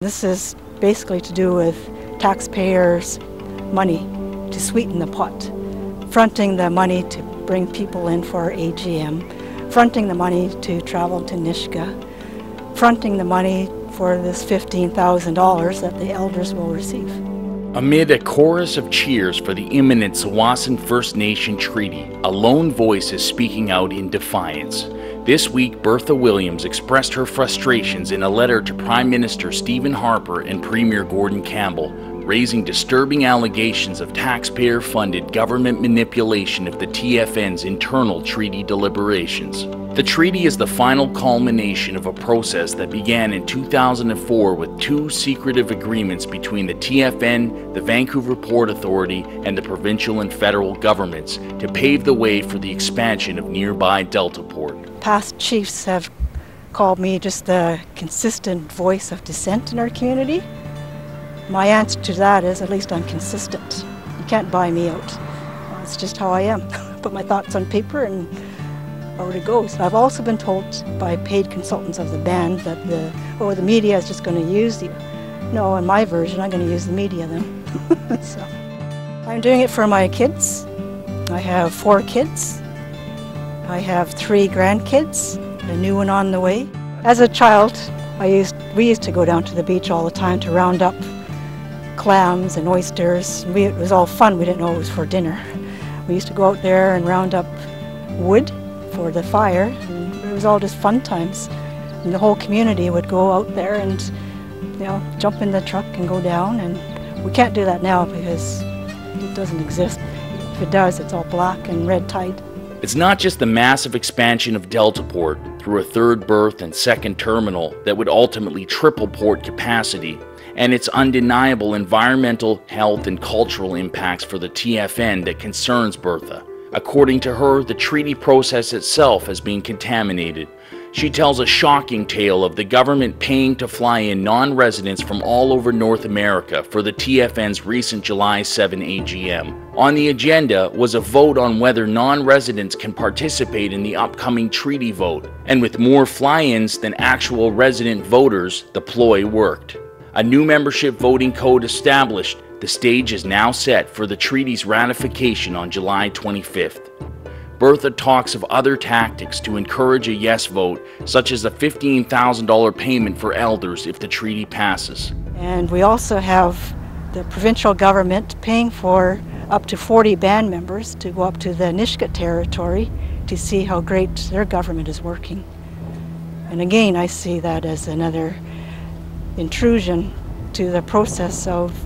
This is basically to do with taxpayers' money to sweeten the pot, fronting the money to bring people in for AGM, fronting the money to travel to Nisga'a, fronting the money for this $15,000 that the elders will receive. Amid a chorus of cheers for the imminent Tsawwassen First Nation treaty, a lone voice is speaking out in defiance. This week, Bertha Williams expressed her frustrations in a letter to Prime Minister Stephen Harper and Premier Gordon Campbell, raising disturbing allegations of taxpayer-funded government manipulation of the TFN's internal treaty deliberations. The treaty is the final culmination of a process that began in 2004 with two secretive agreements between the TFN, the Vancouver Port Authority, and the provincial and federal governments to pave the way for the expansion of nearby Deltaport. Past chiefs have called me just the consistent voice of dissent in our community. My answer to that is, at least I'm consistent. You can't buy me out. It's just how I am. Put my thoughts on paper and out it goes. I've also been told by paid consultants of the band that the media is just going to use you. No, in my version, I'm going to use the media then. So, I'm doing it for my kids. I have 4 kids. I have 3 grandkids, a new one on the way. As a child, we used to go down to the beach all the time to round up clams and oysters. It was all fun. We didn't know it was for dinner. We used to go out there and round up wood for the fire, and it was all just fun times. And the whole community would go out there and, jump in the truck and go down. And we can't do that now because it doesn't exist. If it does, it's all black and red tide. It's not just the massive expansion of Deltaport through a 3rd berth and 2nd terminal that would ultimately triple port capacity, and its undeniable environmental, health, and cultural impacts for the TFN that concerns Bertha. According to her, the treaty process itself has been contaminated. She tells a shocking tale of the government paying to fly in non-residents from all over North America for the TFN's recent July 7 AGM. On the agenda was a vote on whether non-residents can participate in the upcoming treaty vote, and with more fly-ins than actual resident voters, the ploy worked. A new membership voting code established, the stage is now set for the treaty's ratification on July 25th. Bertha talks of other tactics to encourage a yes vote, such as a $15,000 payment for elders if the treaty passes. And we also have the provincial government paying for up to 40 band members to go up to the Nisga'a territory to see how great their government is working. And again, I see that as another intrusion to the process of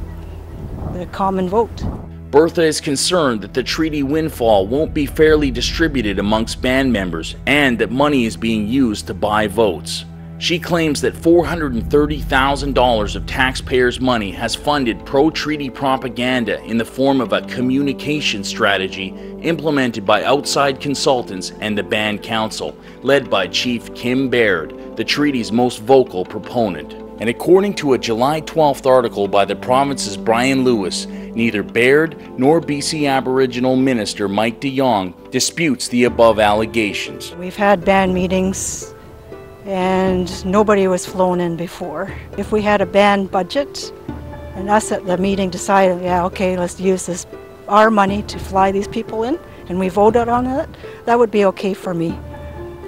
the common vote. Bertha is concerned that the treaty windfall won't be fairly distributed amongst band members and that money is being used to buy votes. She claims that $430,000 of taxpayers' money has funded pro-treaty propaganda in the form of a communication strategy implemented by outside consultants and the band council, led by Chief Kim Baird, the treaty's most vocal proponent. And according to a July 12th article by the province's Brian Lewis, neither Baird nor BC Aboriginal Minister Mike de Jong disputes the above allegations. We've had band meetings and nobody was flown in before. If we had a band budget and us at the meeting decided, yeah, okay, let's use our money to fly these people in, and we voted on it, that would be okay for me.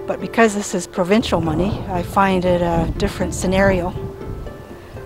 But because this is provincial money, I find it a different scenario.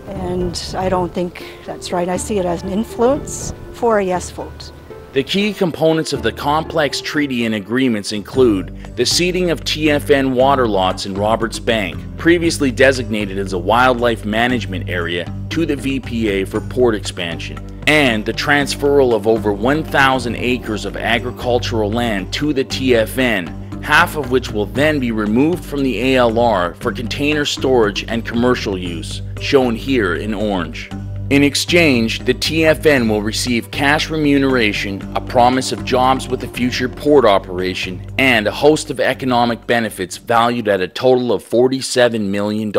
And I don't think that's right. I see it as an influence for a yes vote. The key components of the complex treaty and agreements include the ceding of TFN water lots in Roberts Bank, previously designated as a wildlife management area, to the VPA for port expansion, and the transferal of over 1,000 acres of agricultural land to the TFN, half of which will then be removed from the ALR for container storage and commercial use, shown here in orange. In exchange, the TFN will receive cash remuneration, a promise of jobs with the future port operation, and a host of economic benefits valued at a total of $47 million.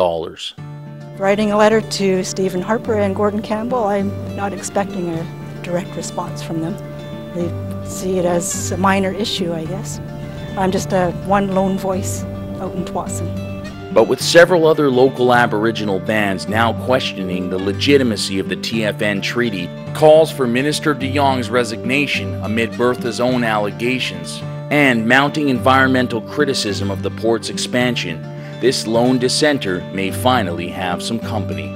Writing a letter to Stephen Harper and Gordon Campbell, I'm not expecting a direct response from them. They see it as a minor issue, I guess. I'm just one lone voice out in Tsawwassen. But with several other local Aboriginal bands now questioning the legitimacy of the TFN treaty, calls for Minister de Jong's resignation amid Bertha's own allegations, and mounting environmental criticism of the port's expansion, this lone dissenter may finally have some company.